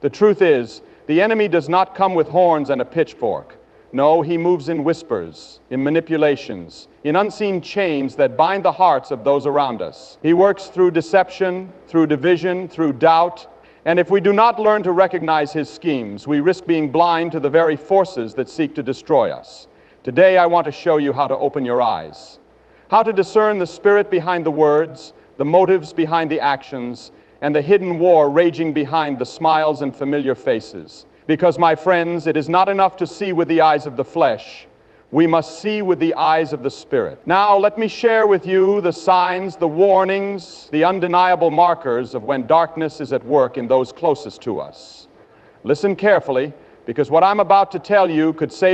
The truth is, the enemy does not come with horns and a pitchfork. No, he moves in whispers, in manipulations, in unseen chains that bind the hearts of those around us. He works through deception, through division, through doubt, and if we do not learn to recognize his schemes, we risk being blind to the very forces that seek to destroy us. Today, I want to show you how to open your eyes, how to discern the spirit behind the words, the motives behind the actions, and the hidden war raging behind the smiles and familiar faces. Because, my friends, it is not enough to see with the eyes of the flesh. We must see with the eyes of the Spirit. Now, let me share with you the signs, the warnings, the undeniable markers of when darkness is at work in those closest to us. Listen carefully, because what I'm about to tell you could save